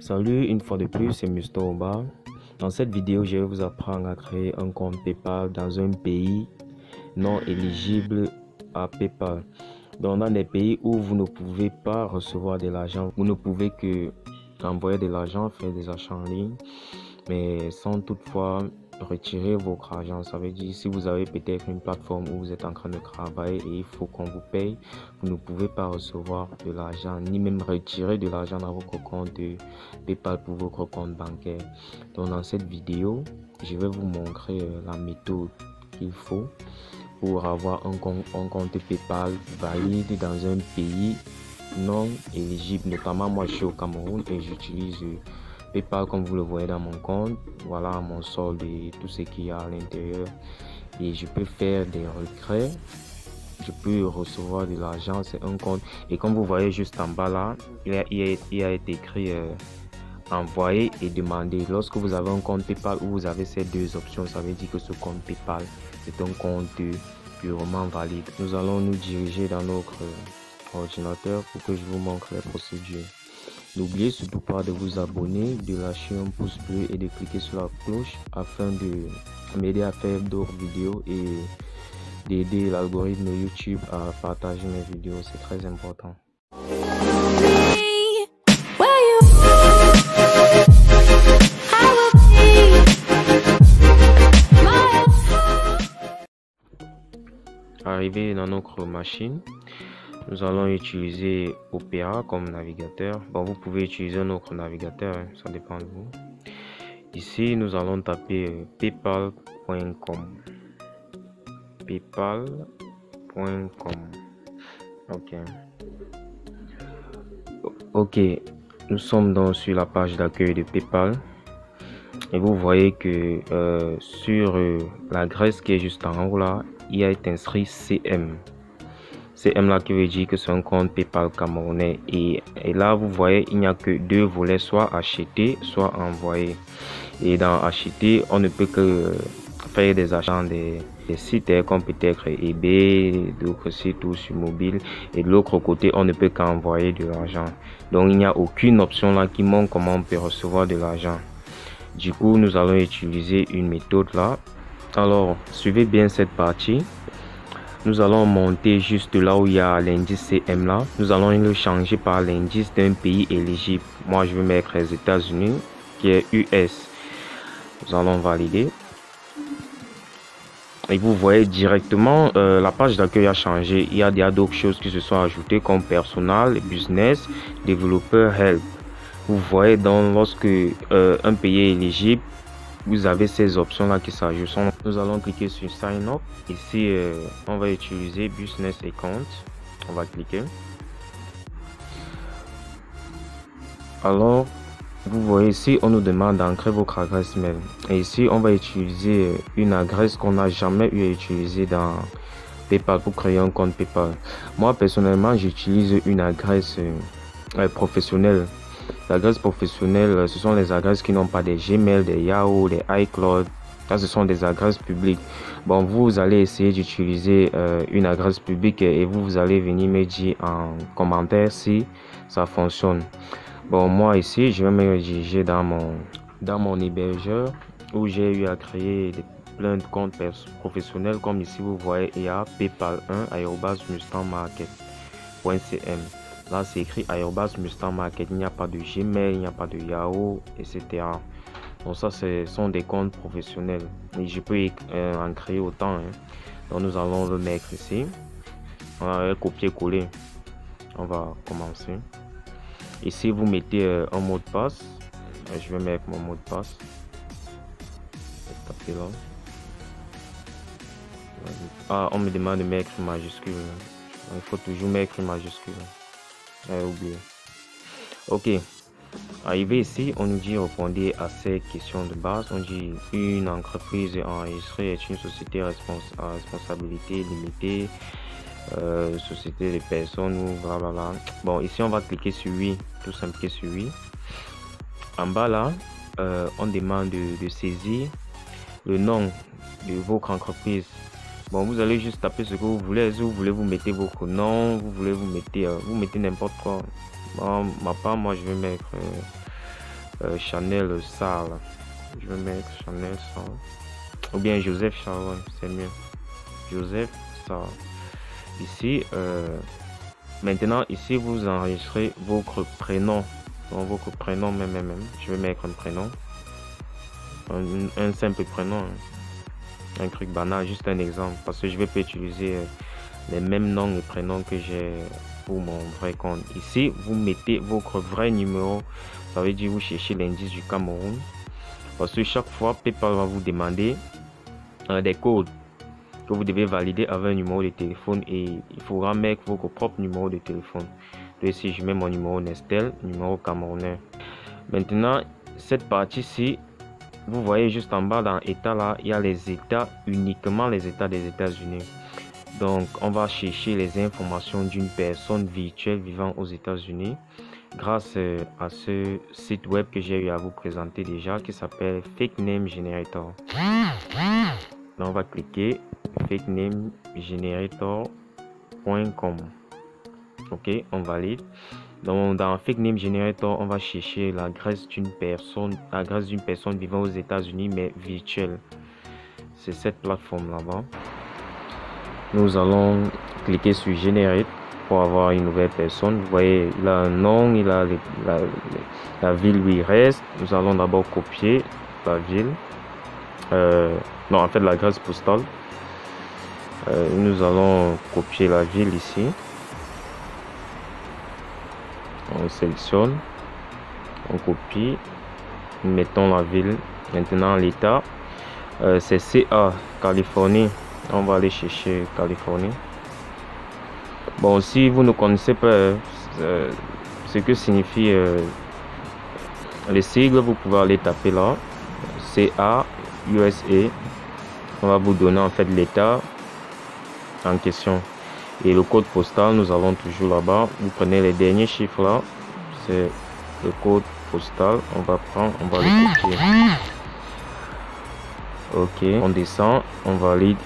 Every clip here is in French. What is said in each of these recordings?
Salut, une fois de plus, c'est Mr. Oba. Dans cette vidéo, je vais vous apprendre à créer un compte PayPal dans un pays non éligible à PayPal. Donc, dans des pays où vous ne pouvez pas recevoir de l'argent, vous ne pouvez que envoyer de l'argent, faire des achats en ligne, mais sans toutefois retirer votre argent. Ça veut dire si vous avez peut-être une plateforme où vous êtes en train de travailler et il faut qu'on vous paye, vous ne pouvez pas recevoir de l'argent ni même retirer de l'argent dans votre compte PayPal pour votre compte bancaire. Donc dans cette vidéo, je vais vous montrer la méthode qu'il faut pour avoir un compte PayPal valide dans un pays non éligible. Notamment moi je suis au Cameroun et j'utilise PayPal comme vous le voyez dans mon compte. Voilà mon solde et tout ce qu'il y a à l'intérieur. Et je peux faire des retraits. Je peux recevoir de l'argent. C'est un compte. Et comme vous voyez juste en bas là, il a été écrit envoyer et demander. Lorsque vous avez un compte PayPal où vous avez ces deux options, ça veut dire que ce compte PayPal c'est un compte purement valide. Nous allons nous diriger dans notre ordinateur pour que je vous montre les procédures. N'oubliez surtout pas de vous abonner, de lâcher un pouce bleu et de cliquer sur la cloche afin de m'aider à faire d'autres vidéos et d'aider l'algorithme YouTube à partager mes vidéos. C'est très important. Arrivé dans notre machine, nous allons utiliser Opera comme navigateur. Bon, vous pouvez utiliser un autre navigateur, hein, ça dépend de vous. Ici, nous allons taper paypal.com. Paypal.com. Ok, nous sommes donc sur la page d'accueil de PayPal. Et vous voyez que sur l'adresse qui est juste en haut là, il y a été inscrit CM. CM là qui veut dire que c'est un compte PayPal camerounais. Et là, vous voyez, il n'y a que deux volets, soit acheter, soit envoyer. Et dans acheter, on ne peut que faire des achats des sites comme peut-être eBay, d'autres sites ou sur mobile. Et de l'autre côté, on ne peut qu'envoyer de l'argent. Donc, il n'y a aucune option là qui montre comment on peut recevoir de l'argent. Du coup, nous allons utiliser une méthode là. Alors, suivez bien cette partie. Nous allons monter juste là où il y a l'indice CM là. Nous allons le changer par l'indice d'un pays éligible. Moi, je vais mettre les États-Unis, qui est US. Nous allons valider. Et vous voyez directement, la page d'accueil a changé. Il y a d'autres choses qui se sont ajoutées comme personnel, business, développeur, help. Vous voyez donc lorsque un pays est éligible, vous avez ces options là qui s'ajoutent. Nous allons cliquer sur sign up. Ici on va utiliser business account. On va cliquer. Alors vous voyez ici on nous demande d'entrer votre adresse mail. Et ici on va utiliser une adresse qu'on n'a jamais eu à utiliser dans PayPal pour créer un compte PayPal. Moi personnellement j'utilise une adresse professionnelle. L'adresse professionnelle, ce sont les adresses qui n'ont pas des Gmail, des Yahoo, des iCloud. Ça, ce sont des adresses publiques. Bon, vous allez essayer d'utiliser une adresse publique et vous allez venir me dire en commentaire si ça fonctionne. Bon, moi ici, je vais me diriger dans mon hébergeur où j'ai eu à créer plein de comptes professionnels. Comme ici, vous voyez, il y a paypal1@mustangmarket.cm. Là, c'est écrit @Mustang Market. Il n'y a pas de Gmail, il n'y a pas de Yahoo, etc. Donc ça, ce sont des comptes professionnels. Et je peux en créer autant. Hein. Donc nous allons le mettre ici. On va copier-coller. On va commencer. Ici, vous mettez un mot de passe. Je vais mettre mon mot de passe. Je vais taper là. Ah, on me demande de mettre une majuscule. Il faut toujours mettre une majuscule. Oublié. Ok, arrivé ici, on nous dit répondez à ces questions de base. On dit une entreprise enregistrée est une société à responsabilité limitée, société de personnes ou blablabla. Bon, ici on va cliquer sur oui, tout simplement sur oui. En bas là, on demande de saisir le nom de votre entreprise. Bon, vous allez juste taper ce que vous voulez. Si vous voulez, vous mettez votre nom. Vous voulez, vous mettez n'importe quoi. Bon, ma part, moi, je vais mettre Chanel Sarl. Je vais mettre Chanel Sarl. Ou bien Joseph Sarl, c'est mieux. Joseph Sarl. Ici, maintenant, ici, vous enregistrez votre prénom. Donc, votre prénom même. Je vais mettre un prénom. Un simple prénom. Un truc banal, juste un exemple. Parce que je vais pas utiliser les mêmes noms et prénoms que j'ai pour mon vrai compte. Ici, vous mettez votre vrai numéro. Ça veut dire vous cherchez l'indice du Cameroun. Parce que chaque fois, PayPal va vous demander des codes que vous devez valider avec un numéro de téléphone et il faudra mettre votre propre numéro de téléphone. Donc ici, je mets mon numéro Nestel, numéro camerounais. Maintenant, cette partie-ci, vous voyez juste en bas dans État là, il y a les États, uniquement les États des États-Unis. Donc, on va chercher les informations d'une personne virtuelle vivant aux États-Unis grâce à ce site web que j'ai eu à vous présenter déjà qui s'appelle Fake Name Generator. Là, on va cliquer fakenamegenerator.com. Ok, on valide. Donc, dans Fake Name Generator, on va chercher l'adresse d'une personne vivant aux États-Unis mais virtuelle. C'est cette plateforme là-bas. Nous allons cliquer sur Generate pour avoir une nouvelle personne. Vous voyez, il a un nom, il a la ville où il reste. Nous allons d'abord copier la ville. Non, en fait, l'adresse postale. Nous allons copier la ville ici. On sélectionne, on copie, mettons la ville. Maintenant, l'état, c'est CA, Californie. On va aller chercher Californie. Bon, si vous ne connaissez pas ce que signifie les sigles, vous pouvez aller taper là, CA, USA. On va vous donner en fait l'état en question. Et le code postal, nous avons toujours là-bas. Vous prenez les derniers chiffres là, c'est le code postal. On va le copier. Ok, on descend, on valide,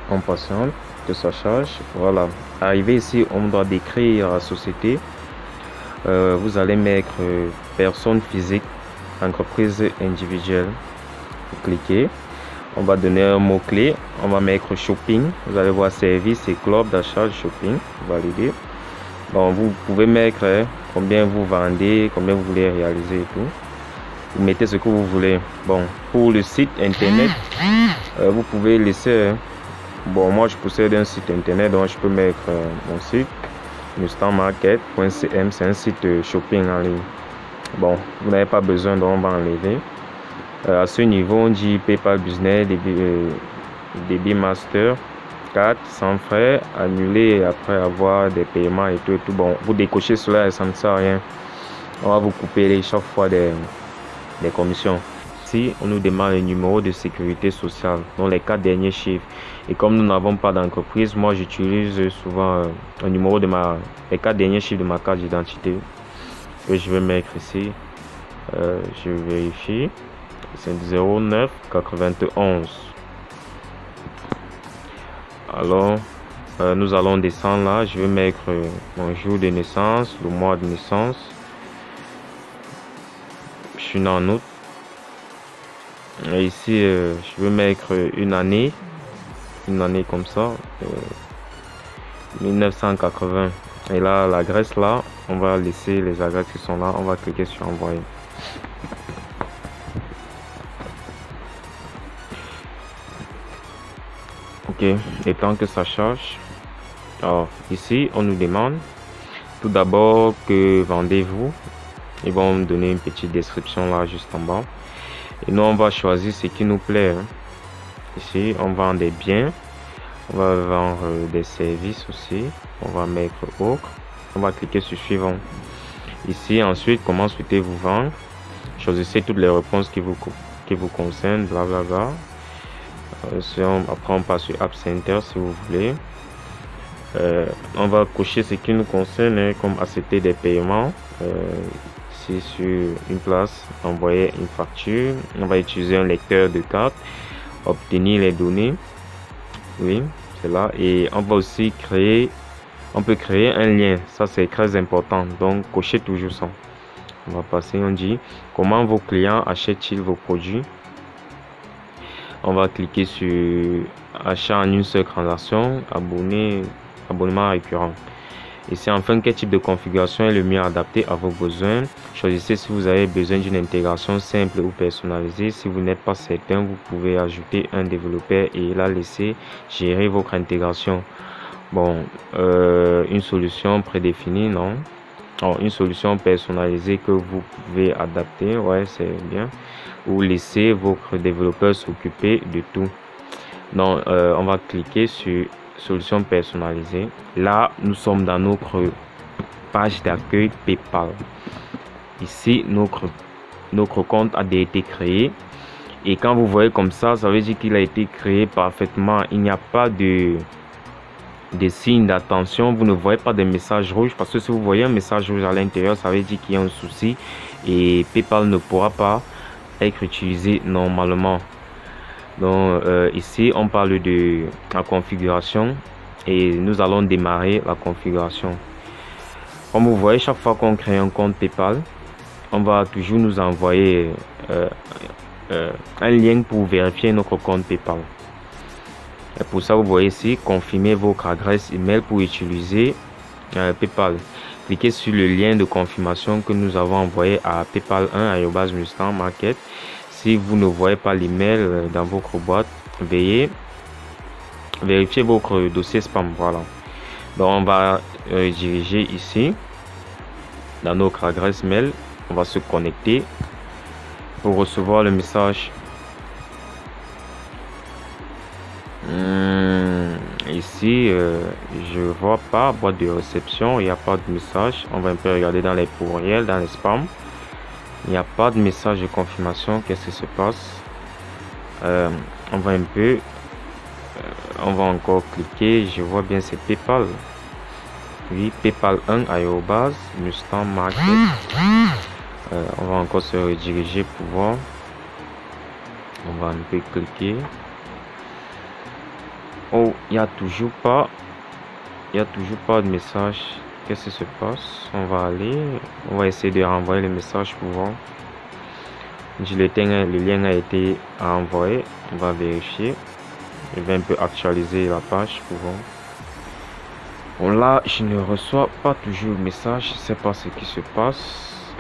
on patiente que ça charge. Voilà, arrivé ici, on doit décrire la société. Vous allez mettre personne physique, entreprise individuelle. Vous cliquez. On va donner un mot-clé. On va mettre shopping. Vous allez voir service et club d'achat shopping. Valider. Bon, vous pouvez mettre combien vous vendez, combien vous voulez réaliser et tout. Vous mettez ce que vous voulez. Bon, pour le site internet, vous pouvez laisser. Bon, moi je possède un site internet, donc je peux mettre mon site, mustangmarket.cm. C'est un site shopping en ligne. Bon, vous n'avez pas besoin, donc on va enlever. À ce niveau, on dit PayPal Business, débit Master 4 sans frais, annuler après avoir des paiements et tout. Bon, vous décochez cela et ça ne sert à rien. On va vous couper chaque fois des commissions. Ici, on nous demande le numéro de sécurité sociale, donc les 4 derniers chiffres. Et comme nous n'avons pas d'entreprise, moi j'utilise souvent le numéro de les 4 derniers chiffres de ma carte d'identité que je vais mettre ici. Je vérifie. C'est 0991. Alors, nous allons descendre là. Je vais mettre mon jour de naissance, le mois de naissance. Je suis né en août. Et ici, je vais mettre une année comme ça, 1980. Et là, l'adresse là, on va laisser les adresses qui sont là. On va cliquer sur envoyer. Ok, et tant que ça charge, alors ici on nous demande tout d'abord que vendez-vous. Ils vont me donner une petite description là juste en bas et nous on va choisir ce qui nous plaît. Ici on vend des biens, on va vendre des services aussi, on va mettre autre, on va cliquer sur suivant. Ici ensuite, comment souhaitez-vous vendre, choisissez toutes les réponses qui vous concernent, blablabla. Après on passe sur App Center si vous voulez. On va cocher ce qui nous concerne comme accepter des paiements. Ici sur une place, envoyer une facture. On va utiliser un lecteur de carte, obtenir les données. Oui, c'est là. Et on va aussi créer un lien. Ça c'est très important. Donc cochez toujours ça. On va passer, on dit comment vos clients achètent-ils vos produits. On va cliquer sur achat en une seule transaction, abonnement récurrent. Ici, enfin, quel type de configuration est le mieux adapté à vos besoins. Choisissez si vous avez besoin d'une intégration simple ou personnalisée. Si vous n'êtes pas certain, vous pouvez ajouter un développeur et la laisser gérer votre intégration. Bon, une solution prédéfinie, non. Oh, une solution personnalisée que vous pouvez adapter, ouais, c'est bien. Ou laisser votre développeur s'occuper de tout. Donc, on va cliquer sur solution personnalisée. Là, nous sommes dans notre page d'accueil PayPal. Ici, notre compte a été créé. Et quand vous voyez comme ça veut dire qu'il a été créé parfaitement. Il n'y a pas de signes d'attention. Vous ne voyez pas de message rouge. Parce que si vous voyez un message rouge à l'intérieur, ça veut dire qu'il y a un souci. Et PayPal ne pourra pas être utilisé normalement. Donc ici on parle de la configuration et nous allons démarrer la configuration. Comme vous voyez, chaque fois qu'on crée un compte PayPal, on va toujours nous envoyer un lien pour vérifier notre compte PayPal. Et pour ça, vous voyez ici, confirmez votre adresse email pour utiliser PayPal. Cliquez sur le lien de confirmation que nous avons envoyé à paypal1@mustang-market. Si vous ne voyez pas l'email dans votre boîte, veuillez vérifier votre dossier spam. Voilà. Donc on va diriger ici dans notre adresse mail. On va se connecter pour recevoir le message. Ici, je vois pas boîte de réception. Il n'y a pas de message. On va un peu regarder dans les courriels, dans les spams. Il n'y a pas de message de confirmation. Qu'est-ce qui se passe? On va un peu. On va encore cliquer. Je vois bien c'est PayPal. Oui, PayPal1@mustang-market. On va encore se rediriger pour voir. On va un peu cliquer. Oh, il n'y a toujours pas. Il n'y a toujours pas de message. Qu'est-ce qui se passe? On va aller. On va essayer de renvoyer le message pour voir. Le lien a été envoyé. On va vérifier. Je vais un peu actualiser la page pour voir. Bon, là, je ne reçois pas toujours le message. Je ne sais pas ce qui se passe.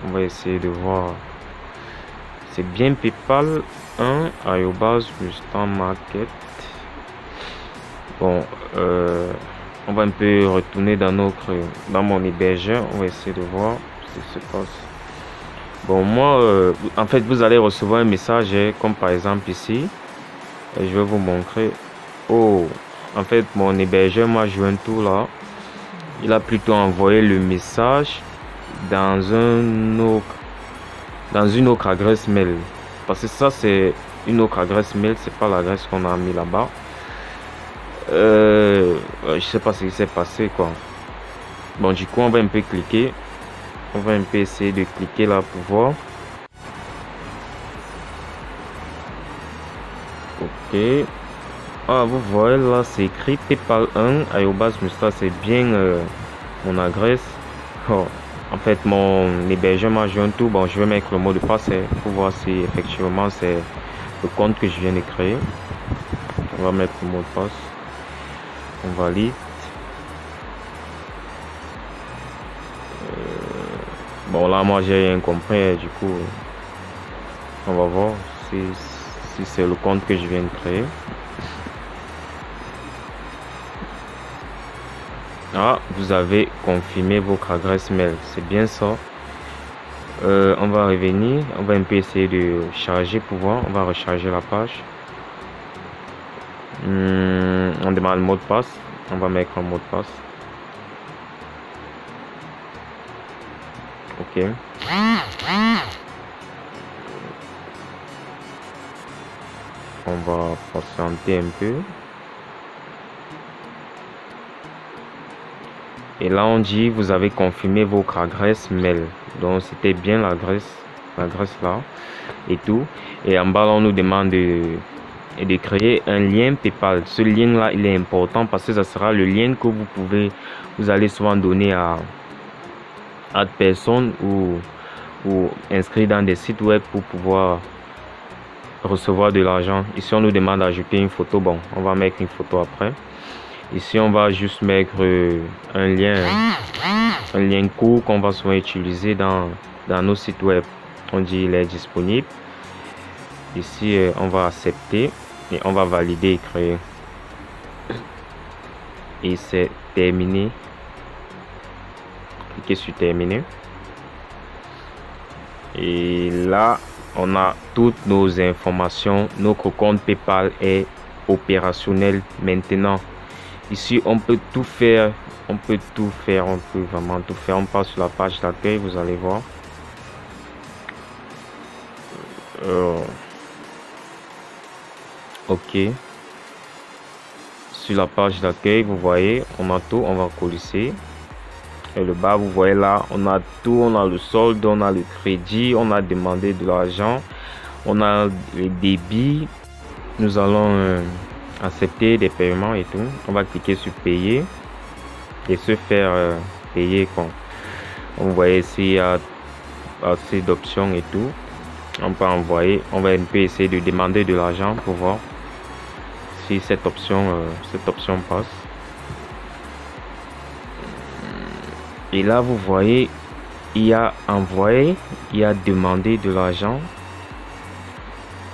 On va essayer de voir. C'est bien PayPal1@mustang-market. Bon, on va un peu retourner dans mon hébergeur. On va essayer de voir ce qui se passe. Bon, moi, en fait, vous allez recevoir un message comme par exemple ici. Je vais vous montrer. Oh, en fait, mon hébergeur m'a joué un tour là. Il a plutôt envoyé le message dans une autre adresse mail. Parce que ça, c'est une autre adresse mail. C'est pas l'adresse qu'on a mis là-bas. Je sais pas ce qui s'est passé quoi. Bon, du coup on va un peu cliquer. On va un peu essayer de cliquer là pour voir. Ok. Ah, vous voyez là c'est écrit PayPal1@mustang. C'est bien mon adresse. Oh, en fait mon hébergeur m'a joué un tour. Bon, je vais mettre le mot de passe pour voir si effectivement c'est le compte que je viens de créer. On va mettre le mot de passe. On valide. Bon là moi j'ai rien compris, du coup on va voir si c'est le compte que je viens de créer. Ah, vous avez confirmé votre adresse mail, c'est bien ça. On va revenir, on va un peu essayer de charger pour voir. On va recharger la page. On demande le mot de passe. On va mettre un mot de passe. Ok. On va patienter un peu. Et là on dit vous avez confirmé votre adresse mail. Donc c'était bien l'adresse là et tout. Et en bas là, on nous demande de créer un lien PayPal. Ce lien là il est important parce que ça sera le lien que vous allez souvent donner à add personne ou inscrire dans des sites web pour pouvoir recevoir de l'argent. Ici on nous demande d'ajouter une photo. Bon, on va mettre une photo après. Ici on va juste mettre un lien court qu'on va souvent utiliser dans nos sites web. On dit il est disponible. Ici on va accepter et on va valider et créer. Et c'est terminé. Cliquez sur terminer. Et là on a toutes nos informations. Notre compte PayPal est opérationnel maintenant. Ici on peut tout faire, on peut vraiment tout faire. On passe sur la page d'accueil, vous allez voir. Ok, sur la page d'accueil vous voyez on a tout. On va coller et le bas vous voyez là on a tout. On a le solde, on a le crédit, on a demandé de l'argent, on a les débits. Nous allons accepter des paiements et tout. On va cliquer sur payer et se faire payer. Vous voyez ici il y a assez d'options et tout. On peut envoyer, on va un peu essayer de demander de l'argent pour voir si cette option passe. Et là vous voyez il y a envoyé, il y a demandé de l'argent.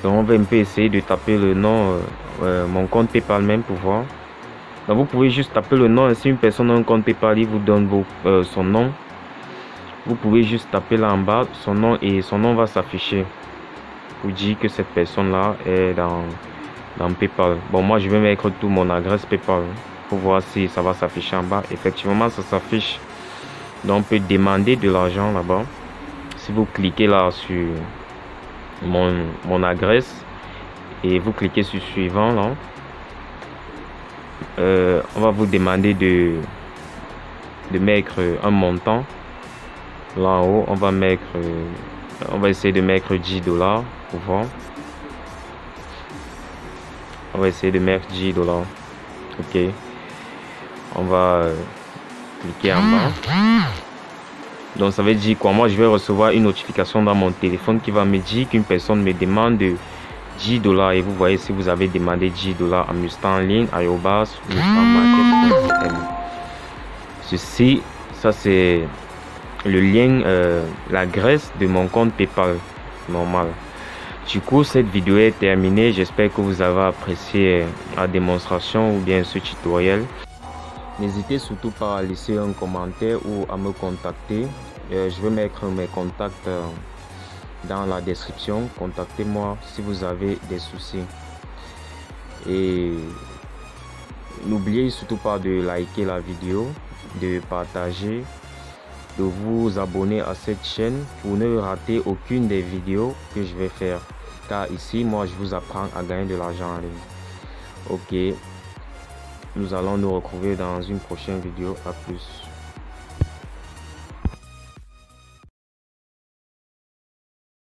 Donc on va un peu essayer de taper le nom, mon compte PayPal même pour voir. Donc vous pouvez juste taper le nom. Si une personne a un compte PayPal, il vous donne son nom. Vous pouvez juste taper là en bas son nom et son nom va s'afficher pour dire que cette personne là est dans PayPal. Bon, moi je vais mettre tout mon adresse PayPal pour voir si ça va s'afficher en bas. Effectivement ça s'affiche. Donc on peut demander de l'argent là-bas. Si vous cliquez là sur mon adresse et vous cliquez sur suivant là, on va vous demander de mettre un montant. Là en haut on va essayer de mettre $10 pour voir. On va essayer de mettre $10. Ok, on va cliquer en bas. Donc ça veut dire quoi? Moi je vais recevoir une notification dans mon téléphone qui va me dire qu'une personne me demande $10. Et vous voyez si vous avez demandé $10 en Mustang en ligne @mustangmarket.com. Ceci, ça c'est le lien, l'adresse de mon compte PayPal normal. Du coup cette vidéo est terminée. J'espère que vous avez apprécié la démonstration ou bien ce tutoriel. N'hésitez surtout pas à laisser un commentaire ou à me contacter. Je vais mettre mes contacts dans la description. Contactez-moi si vous avez des soucis. Et n'oubliez surtout pas de liker la vidéo, de partager, de vous abonner à cette chaîne pour ne rater aucune des vidéos que je vais faire. Car ici, moi, je vous apprends à gagner de l'argent en ligne. Ok. Nous allons nous retrouver dans une prochaine vidéo. À plus.